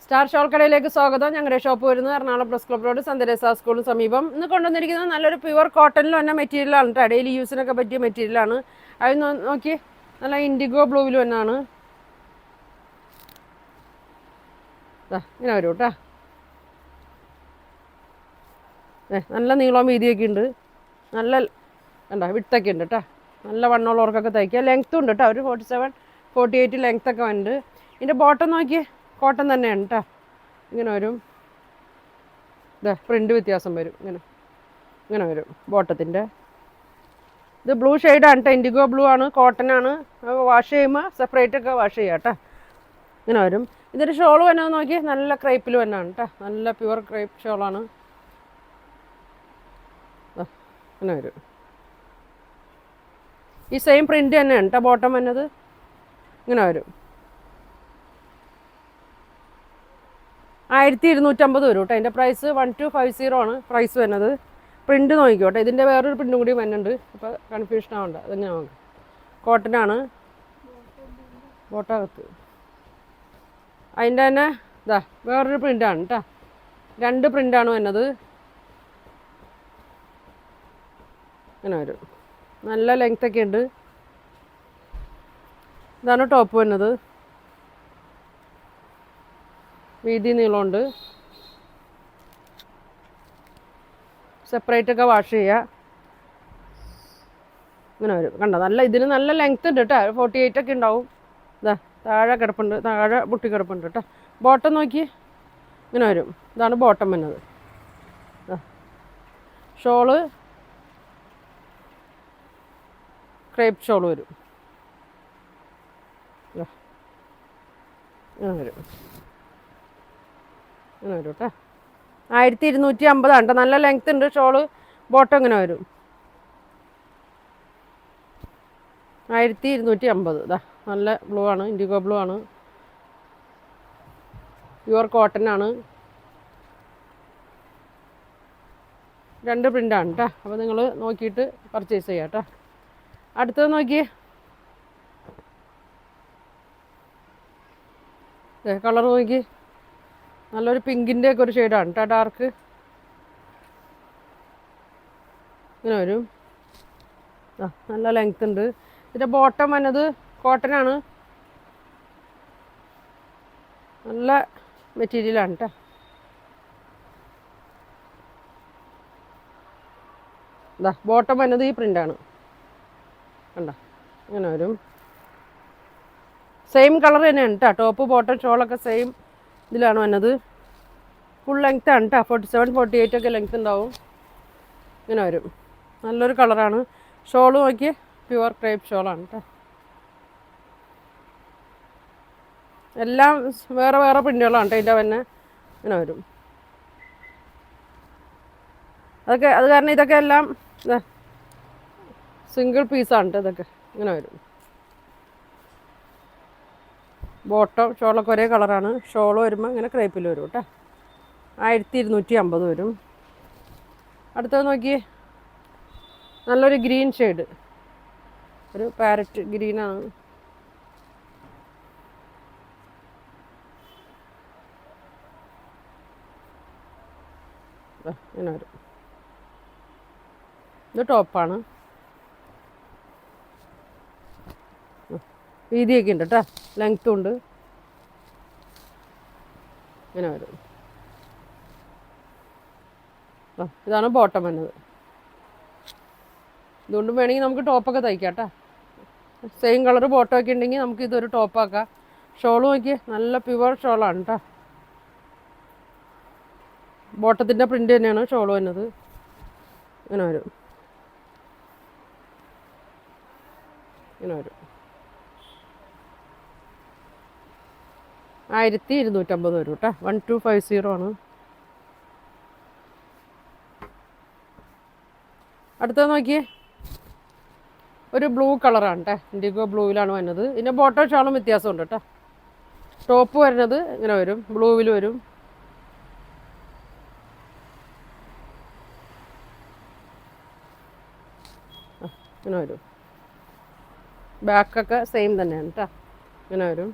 Star shawl കടയിലേക്ക് സ്വാഗതം. ഞങ്ങളുടെ ഷോപ്പ് വരുന്നത് എറണാകുളം പ്രസ് ക്ലബ് റോഡ് സന്ദരേസ സ്കൂളിന് സമീപം. ഇന്ന് കൊണ്ടുവന്നിരിക്കുന്നത് നല്ലൊരു പ്യുവർ കോട്ടണിൽ തന്നെ മെറ്റീരിയലാണ് കേട്ടോ. ഡെയിലി യൂസിനൊക്കെ പറ്റിയ മെറ്റീരിയലാണ്. അത് നോക്കി നല്ല ഇൻഡിഗോ ബ്ലൂവിൽ തന്നെയാണ്. ഇങ്ങനെ വരും കേട്ടോ. നല്ല നീളവും വീതിയൊക്കെ ഉണ്ട്. നല്ല കണ്ടോ വിട്ടൊക്കെ ഉണ്ട് കേട്ടോ. നല്ല വണ്ണമുള്ളവർക്കൊക്കെ തയ്ക്കുക. ലെങ്ത്തും ഉണ്ട് കേട്ടോ. ഒരു 47, 48 ലെങ്ത്തൊക്കെ ഉണ്ട്. ഇതിൻ്റെ ബോട്ടം നോക്കി കോട്ടൺ തന്നെയാണ് കേട്ടോ. ഇങ്ങനെ വരും. പ്രിൻ്റ് വ്യത്യാസം വരും. ഇങ്ങനെ വരും ബോട്ടത്തിൻ്റെ. ഇത് ബ്ലൂ ഷെയ്ഡാണ് കേട്ടോ. ഇൻഡിഗോ ബ്ലൂ ആണ്, കോട്ടൺ ആണ്. വാഷ് ചെയ്യുമ്പോൾ സെപ്പറേറ്റൊക്കെ വാഷ് ചെയ്യാം കേട്ടോ. ഇങ്ങനെ വരും. ഇതിൻ്റെ ഷോൾ വന്നത് നോക്കി നല്ല ക്രേപ്പിൽ തന്നെയാണ് കേട്ടോ. നല്ല പ്യുവർ ക്രേപ്പ് ഷോളാണ്. ഇങ്ങനെ വരും. ഈ സെയിം പ്രിൻ്റ് തന്നെയാണ് കേട്ടോ ബോട്ടം വന്നത്. ഇങ്ങനെ വരും. 1250 വരും കേട്ടോ. അതിൻ്റെ പ്രൈസ് 1250 ആണ് പ്രൈസ് വരുന്നത്. പ്രിൻ്റ് നോക്കിക്കോട്ടെ. ഇതിൻ്റെ വേറൊരു പ്രിൻ്റും കൂടി വരുന്നുണ്ട്. അപ്പോൾ കൺഫ്യൂഷൻ ആവണ്ട. അത് തന്നെയാണ് കോട്ടനാണ് ബോട്ടകത്ത്. അതിൻ്റെ തന്നെ വേറൊരു പ്രിൻ്റാണ് കേട്ടോ. 2 പ്രിൻ്റാണ് വരുന്നത്. ഇങ്ങനെ വരും. നല്ല ലെങ്ത്തൊക്കെ ഉണ്ട്. ഇതാണ് ടോപ്പ് വരുന്നത്. വീതി നീളമുണ്ട്. സെപ്പറേറ്റൊക്കെ വാഷ് ചെയ്യുക. ഇങ്ങനെ വരും. കണ്ടോ നല്ല ഇതിന് നല്ല ലെങ്ത് ഉണ്ട് കേട്ടോ. 48 ഒക്കെ ഉണ്ടാവും. താഴെ കിടപ്പുണ്ട്. താഴെ മുട്ടി കിടപ്പുണ്ട് കേട്ടോ. ബോട്ടം നോക്കി ഇങ്ങനെ വരും. ഇതാണ് ബോട്ടം വരുന്നത്. ഷോള് ക്രേപ്പ് ഷോൾ വരും. ഇങ്ങനെ വരും. ഇങ്ങനെ വരും കേട്ടോ. 1250 കേട്ടോ. നല്ല ലെങ്ത് ഉണ്ട്. ഷോള് ബോട്ടം ഇങ്ങനെ വരും. 1250. നല്ല ബ്ലൂ ആണ്. ഇൻഡിഗോ ബ്ലൂ ആണ്. പ്യുവർ കോട്ടൺ ആണ്. 2 പ്രിൻ്റാണ് കേട്ടോ. അപ്പോൾ നിങ്ങൾ നോക്കിയിട്ട് പർച്ചേസ് ചെയ്യാം കേട്ടോ. അടുത്തത് നോക്കിയേ. കളർ നോക്കി. നല്ലൊരു പിങ്കിൻ്റെ ഒക്കെ ഒരു ഷെയ്ഡാണ് കേട്ടോ. ഡാർക്ക് ഇങ്ങനെ വരും. നല്ല ലെങ്ത് ഉണ്ട്. ഇതിൻ്റെ ബോട്ടം വന്നത് കോട്ടനാണ്. നല്ല മെറ്റീരിയലാണ് കേട്ടോ. ബോട്ടം വന്നത് ഈ പ്രിൻ്റാണ്. കണ്ടോ ഇങ്ങനെ വരും. സെയിം കളർ തന്നെയാണ് കേട്ടോ. ടോപ്പ് ബോട്ടം ഷോളൊക്കെ സെയിം ഇതിലാണ് വന്നത്. ഫുൾ ലെങ്ത് ആണ് കേട്ടോ. 47, 48 ഒക്കെ ലെങ്ത് ഉണ്ടാവും. ഇങ്ങനെ വരും. നല്ലൊരു കളറാണ്. ഷോള് നോക്കി പ്യുവർ ക്രേപ്പ് ഷോളാണ് കേട്ടോ. എല്ലാം വേറെ വേറെ പ്രിൻ്റുകളാണ് കേട്ടോ. ഇതിൻ്റെ തന്നെ ഇങ്ങനെ വരും. അത് കാരണം ഇതൊക്കെ എല്ലാം സിംഗിൾ പീസാണ് കേട്ടോ. ഇതൊക്കെ ഇങ്ങനെ വരും. ബോട്ടം ഷോളൊക്കെ ഒരേ കളറാണ്. ഷോള് വരുമ്പോൾ ഇങ്ങനെ ക്രേപ്പിൽ വരും കേട്ടോ. 1250 വരും. അടുത്തത് നോക്കിയേ. നല്ലൊരു ഗ്രീൻ ഷെയ്ഡ്. ഒരു പാരറ്റ് ഗ്രീനാണ്. ഇങ്ങനെ വരും. ഇത് ടോപ്പാണ്. വീതിയൊക്കെ ഉണ്ട് കേട്ടോ. ലെങ്ത്തും ഉണ്ട്. ഇങ്ങനെ വരും. ഇതാണ് ബോട്ടം വരുന്നത്. ഇതുകൊണ്ട് വേണമെങ്കിൽ നമുക്ക് ടോപ്പൊക്കെ തയ്ക്കാം കേട്ടോ. സെയിം കളർ ബോട്ടമൊക്കെ ഉണ്ടെങ്കിൽ നമുക്ക് ഇതൊരു ടോപ്പാക്കാം. ഷോൾ നോക്കി നല്ല പ്യുവർ ഷോളാണ് കേട്ടോ. ബോട്ടത്തിൻ്റെ പ്രിൻ്റ് തന്നെയാണ് ഷോൾ വരുന്നത്. ഇങ്ങനെ വരും. ഇങ്ങനെ വരും. 1250 വരും കേട്ടോ. 1250 ആണ്. അടുത്തത് നോക്കിയേ. ഒരു ബ്ലൂ കളറാണ് കേട്ടോ. ഇൻഡിഗോ ബ്ലൂവിലാണ് വരുന്നത്. ഇതിൻ്റെ ബോട്ടം ഷോളും വ്യത്യാസമുണ്ട് കേട്ടോ. ടോപ്പ് വരുന്നത് ഇങ്ങനെ വരും. ബ്ലൂവിൽ വരും. ഇങ്ങനെ വരും. ബാക്കൊക്കെ സെയിം തന്നെയാണ് കേട്ടോ. ഇങ്ങനെ വരും.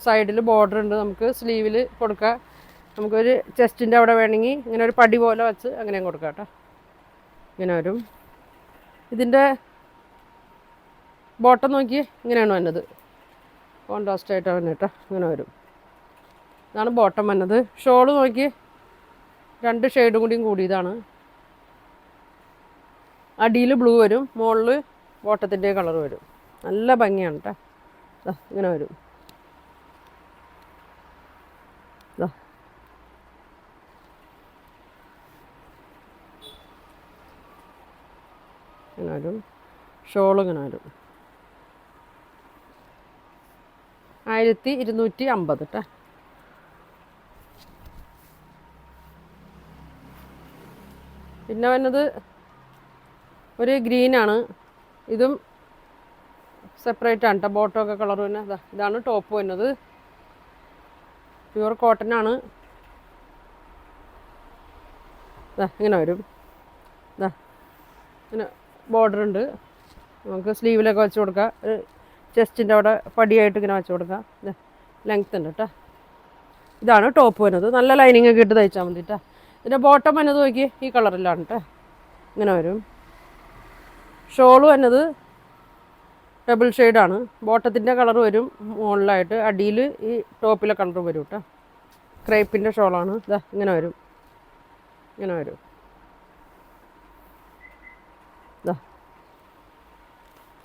സൈഡിൽ ബോർഡർ ഉണ്ട്, നമുക്ക് സ്ലീവിൽ കൊടുക്കാം. നമുക്കൊരു ചെസ്റ്റിൻ്റെ അവിടെ വേണമെങ്കിൽ ഇങ്ങനെ ഒരു പടി പോലെ വെച്ച് അങ്ങനെയും കൊടുക്കാം കേട്ടോ. ഇങ്ങനെ വരും. ഇതിൻ്റെ ബോട്ടം നോക്കി ഇങ്ങനെയാണ് വന്നത്, കോൺട്രാസ്റ്റായിട്ടാണ് വന്നത് കേട്ടോ. ഇങ്ങനെ വരും. ഇതാണ് ബോട്ടം വന്നത്. ഷോള് നോക്കി 2 ഷെയ്ഡും കൂടിയും കൂടിയതാണ്. അടിയിൽ ബ്ലൂ വരും, മുകളിൽ ബോട്ടത്തിൻ്റെ കളർ വരും. നല്ല ഭംഗിയാണ് കേട്ടോ. ഇങ്ങനെ വരും. ഇങ്ങനെ വരും. ഷോൾ ഇങ്ങനെ വരും. 1250 കേട്ടോ. പിന്നെ വന്നത് ഒരു ഗ്രീനാണ്. ഇതും സെപ്പറേറ്റ് ആണ് കേട്ടോ. ബോട്ടമൊക്കെ കളർ തന്നെ. ഇതാണ് ടോപ്പ് വന്നത്. പ്യുവർ കോട്ടൺ ആണ്. ഇങ്ങനെ വരും. ഇങ്ങനെ ബോർഡർ ഉണ്ട്. നമുക്ക് സ്ലീവിലൊക്കെ വെച്ച് കൊടുക്കാം. ഒരു ചെസ്റ്റിൻ്റെ അവിടെ പടിയായിട്ട് ഇങ്ങനെ വെച്ച് കൊടുക്കാം. ലെങ്ത് ഉണ്ട് കേട്ടോ. ഇതാണ് ടോപ്പ് വന്നത്. നല്ല ലൈനിങ് ഒക്കെ ഇട്ട് തയ്ച്ചാൽ മതി കേട്ടോ. ഇതിൻ്റെ ബോട്ടം വന്നത് നോക്കി ഈ കളറിലാണ് കേട്ടോ. ഇങ്ങനെ വരും. ഷോള് വന്നത് ഡബിൾ ഷെയ്ഡാണ്. ബോട്ടത്തിൻ്റെ കളർ വരും മുകളിലായിട്ട്, അടിയിൽ ഈ ടോപ്പിലെ കളർ വരും കേട്ടോ. ക്രേപ്പിൻ്റെ ഷോളാണ്. ഇങ്ങനെ വരും. ഇങ്ങനെ വരും.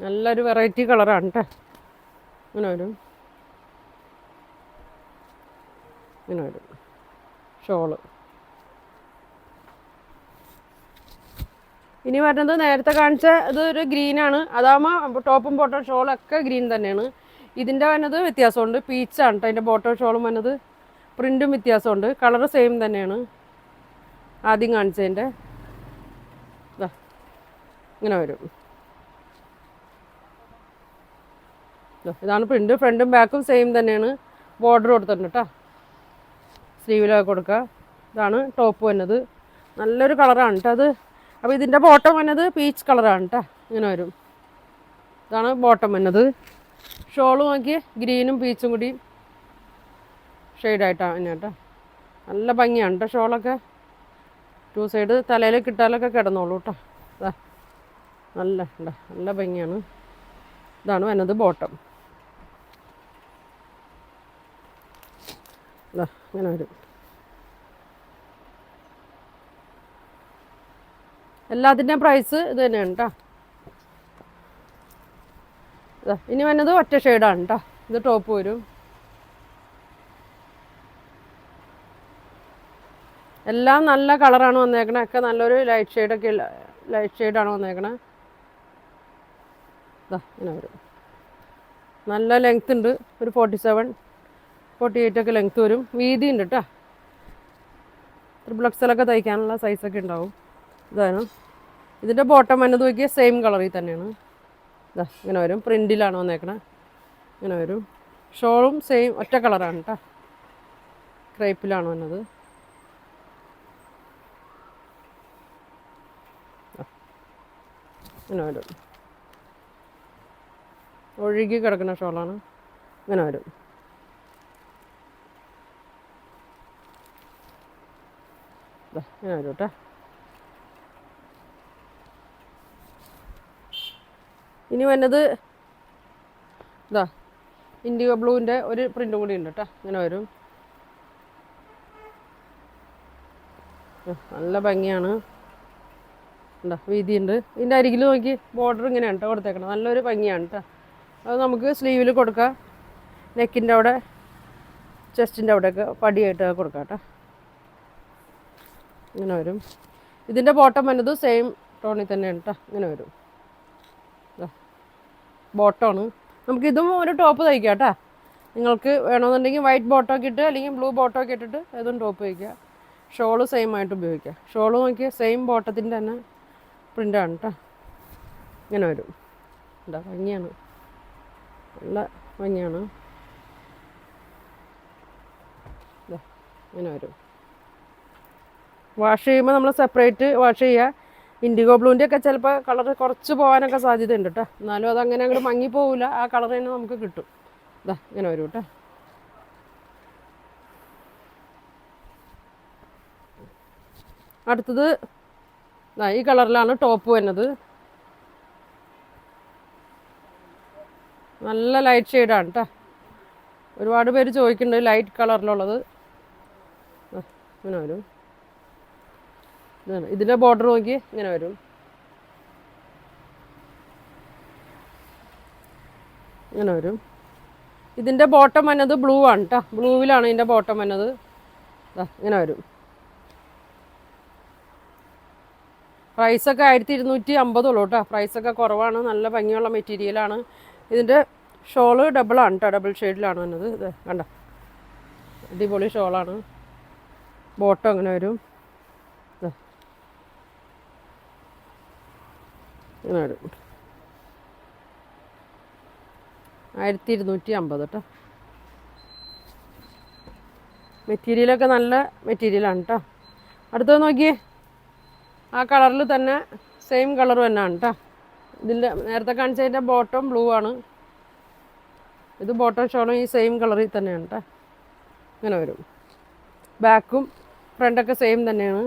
നല്ലൊരു വെറൈറ്റി കളറാണ് കേട്ടോ. ഇങ്ങനെ വരും. ഇങ്ങനെ വരും ഷോള്. ഇനി വരുന്നത് നേരത്തെ കാണിച്ച ഇതൊരു ഗ്രീനാണ്. അതാകുമ്പോൾ ടോപ്പും ബോട്ടം ഷോളൊക്കെ ഗ്രീൻ തന്നെയാണ്. ഇതിൻ്റെ വന്നത് വ്യത്യാസമുണ്ട്. പീച്ചാണ് കേട്ടോ അതിൻ്റെ ബോട്ടം ഷോളും വന്നത്. പ്രിൻറ്റും വ്യത്യാസമുണ്ട്. കളറ് സെയിം തന്നെയാണ് ആദ്യം കാണിച്ചതിൻ്റെ. ഇങ്ങനെ വരും. ഇതാണ് പ്രിൻറ്റ്. ഫ്രണ്ടും ബാക്കും സെയിം തന്നെയാണ്. ബോർഡർ കൊടുത്തിട്ടുണ്ട് കേട്ടോ. സ്ലീവിലൊക്കെ കൊടുക്കുക. ഇതാണ് ടോപ്പ് വന്നത്. നല്ലൊരു കളറാണ് കേട്ടോ അത്. അപ്പോൾ ഇതിൻ്റെ ബോട്ടം വന്നത് പീച്ച് കളറാണ് കേട്ടോ. ഇങ്ങനെ വരും. ഇതാണ് ബോട്ടം വന്നത്. ഷോള് നോക്കി ഗ്രീനും പീച്ചും കൂടി ഷെയ്ഡായിട്ടാണ് തന്നെ കേട്ടോ. നല്ല ഭംഗിയാണ് കേട്ടോ ഷോളൊക്കെ. 2 സൈഡ് തലയിൽ കിട്ടാലൊക്കെ കിടന്നോളൂ കേട്ടോ. നല്ല ഭംഗിയാണ്. ഇതാണ് വന്നത് ബോട്ടം. ഇങ്ങനെ വരും. എല്ലാത്തിൻ്റെയും പ്രൈസ് ഇത് തന്നെയാണ് കേട്ടോ. ഇനി വന്നത് ഒറ്റ ഷെയ്ഡാണ് കേട്ടോ. ഇത് ടോപ്പ് വരും. എല്ലാം നല്ല കളറാണ് വന്നേക്കണേ. ഒക്കെ നല്ലൊരു ലൈറ്റ് ഷെയ്ഡാണ് വന്നേക്കണേ. ഇങ്ങനെ വരും. നല്ല ലെങ്ത് ഉണ്ട്. ഒരു 47, 48 ഒക്കെ ലെങ്ത് വരും. വീതി ഉണ്ട് കേട്ടോ. ത്രിബ്ലക്സിലൊക്കെ തയ്ക്കാനുള്ള സൈസൊക്കെ ഉണ്ടാവും. ഇതാണ് ഇതിൻ്റെ ബോട്ടം വന്നത് നോക്കിയാൽ സെയിം കളറിൽ തന്നെയാണ്. ഇങ്ങനെ വരും. പ്രിൻറ്റിലാണ് വന്നേക്കണേ. ഇങ്ങനെ വരും. ഷോളും സെയിം ഒറ്റ കളറാണ് കേട്ടോ. ക്രേപ്പിലാണ് വന്നത്. ഇങ്ങനെ വരും. ഒഴുകി കിടക്കുന്ന ഷോളാണ്. ഇങ്ങനെ വരും. ഇങ്ങനെ വരും കേട്ടോ. ഇനി വന്നത് ഇൻഡിഗോ ബ്ലൂവിൻ്റെ ഒരു പ്രിൻറ്റും കൂടി ഉണ്ട് കേട്ടോ. ഇങ്ങനെ വരും. നല്ല ഭംഗിയാണ്. വീതിയുണ്ട്. ഇതിൻ്റെ അരികിൽ നോക്കി ബോർഡർ ഇങ്ങനെയാണ് കേട്ടോ കൊടുത്തേക്കണം. നല്ലൊരു ഭംഗിയാണ് കേട്ടോ. അത് നമുക്ക് സ്ലീവിൽ കൊടുക്കാം. നെക്കിൻ്റെ അവിടെ, ചെസ്റ്റിൻ്റെ അവിടെയൊക്കെ പടിയായിട്ട് കൊടുക്കാം കേട്ടോ. ഇങ്ങനെ വരും. ഇതിൻ്റെ ബോട്ടം വന്നത് സെയിം ടോണിൽ തന്നെയാണ് കേട്ടോ. ഇങ്ങനെ വരും. ബോട്ടമാണ്. നമുക്കിതും ഒരു ടോപ്പ് തയ്ക്കാം കേട്ടോ. നിങ്ങൾക്ക് വേണമെന്നുണ്ടെങ്കിൽ വൈറ്റ് ബോട്ടമൊക്കെ ഇട്ട് അല്ലെങ്കിൽ ബ്ലൂ ബോട്ടമൊക്കെ ഇട്ടിട്ട് ഏതും ടോപ്പ് തയ്ക്കുക. ഷോള് സെയിം ആയിട്ട് ഉപയോഗിക്കുക. ഷോള് നോക്കിയാൽ സെയിം ബോട്ടത്തിൻ്റെ തന്നെ പ്രിൻ്റാണ് കേട്ടോ. ഇങ്ങനെ വരും. ഭംഗിയാണ്. നല്ല ഭംഗിയാണ്. ഇങ്ങനെ വരും. വാഷ് ചെയ്യുമ്പോൾ നമ്മൾ സെപ്പറേറ്റ് വാഷ് ചെയ്യുക. ഇൻഡിഗോ ബ്ലൂവിൻ്റെ ഒക്കെ ചിലപ്പോൾ കളർ കുറച്ച് പോകാനൊക്കെ സാധ്യതയുണ്ട് കേട്ടോ. എന്നാലും അതങ്ങനെ അങ്ങോട്ട് മങ്ങിപ്പോവില്ല. ആ കളർ തന്നെ നമുക്ക് കിട്ടും. ഇങ്ങനെ വരും കേട്ടോ. അടുത്തത് ഈ കളറിലാണ് ടോപ്പ് വരുന്നത്. നല്ല ലൈറ്റ് ഷെയ്ഡാണ് കേട്ടോ. ഒരുപാട് പേര് ചോദിക്കുന്നുണ്ട് ലൈറ്റ് കളറിലുള്ളത്. ഇങ്ങനെ വരും. ഇതാണ് ഇതിൻ്റെ ബോർഡർ നോക്കി ഇങ്ങനെ വരും. ഇങ്ങനെ വരും. ഇതിൻ്റെ ബോട്ടം വന്നത് ബ്ലൂ ആണ് കേട്ടോ. ബ്ലൂവിലാണ് ഇതിൻ്റെ ബോട്ടം വന്നത്. ഇങ്ങനെ വരും. പ്രൈസൊക്കെ 1250 ഉള്ളൂ കേട്ടോ. പ്രൈസൊക്കെ കുറവാണ്. നല്ല ഭംഗിയുള്ള മെറ്റീരിയലാണ്. ഇതിൻ്റെ ഷോള് ഡബിളാണ് കേട്ടോ. ഡബിൾ ഷെയ്ഡിലാണ് വന്നത്. ഇത് കണ്ട അടിപൊളി ഷോളാണ്. ബോട്ടം അങ്ങനെ വരും. ഇങ്ങനെ വരും. 1250 കേട്ടോ. മെറ്റീരിയലൊക്കെ നല്ല മെറ്റീരിയലാണ് കേട്ടോ. അടുത്തത് നോക്കിയേ, ആ കളറിൽ തന്നെ സെയിം കളർ തന്നെയാണ് കേട്ടോ. ഇതിൻ്റെ നേരത്തെ കാണിച്ചതിൻ്റെ ബോട്ടം ബ്ലൂ ആണ്. ഇത് ബോട്ടം ഷോളും ഈ സെയിം കളറിൽ തന്നെയാണ് കേട്ടോ. ഇങ്ങനെ വരും. ബാക്കും ഫ്രണ്ടൊക്കെ സെയിം തന്നെയാണ്.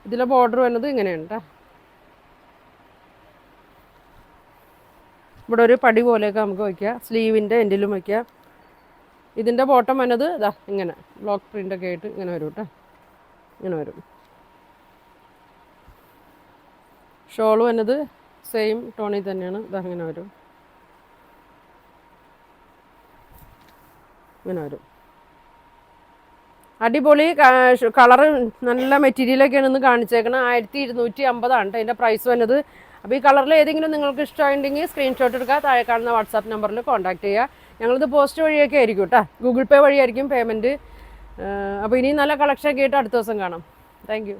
ഇതിലെ ബോർഡർ വരുന്നത് ഇങ്ങനെയാണ് കേട്ടോ. ഇവിടെ ഒരു പടി പോലെയൊക്കെ നമുക്ക് വയ്ക്കാം. സ്ലീവിൻ്റെ എൻഡിലും വയ്ക്കാം. ഇതിൻ്റെ ബോട്ടം വന്നത് ഇങ്ങനെ ബ്ലോക്ക് പ്രിൻ്റൊക്കെ ആയിട്ട് ഇങ്ങനെ വരും കേട്ടോ. ഇങ്ങനെ വരും. ഷോൾ വന്നത് സെയിം ടോണിൽ തന്നെയാണ്. ഇങ്ങനെ വരും. ഇങ്ങനെ വരും. അടിപൊളി കളറ് നല്ല മെറ്റീരിയലൊക്കെയാണ് ഇന്ന് കാണിച്ചേക്കുന്നത്. 1250 ആണ് അതിൻ്റെ പ്രൈസ് വന്നത്. അപ്പോൾ ഈ കളറിൽ ഏതെങ്കിലും നിങ്ങൾക്ക് ഇഷ്ടമായിട്ടുണ്ടെങ്കിൽ സ്ക്രീൻഷോട്ട് എടുക്കുക. താഴെ കാണുന്ന വാട്സാപ്പ് നമ്പറിൽ കോൺടാക്ട് ചെയ്യുക. ഞങ്ങളിത് പോസ്റ്റ് വഴിയൊക്കെ ആയിരിക്കും കേട്ടോ. ഗൂഗിൾ പേ വഴിയായിരിക്കും പേയ്മെൻറ്റ്. അപ്പോൾ ഇനി നല്ല കളക്ഷൻ കേട്ട് അടുത്ത ദിവസം കാണാം. Thank you.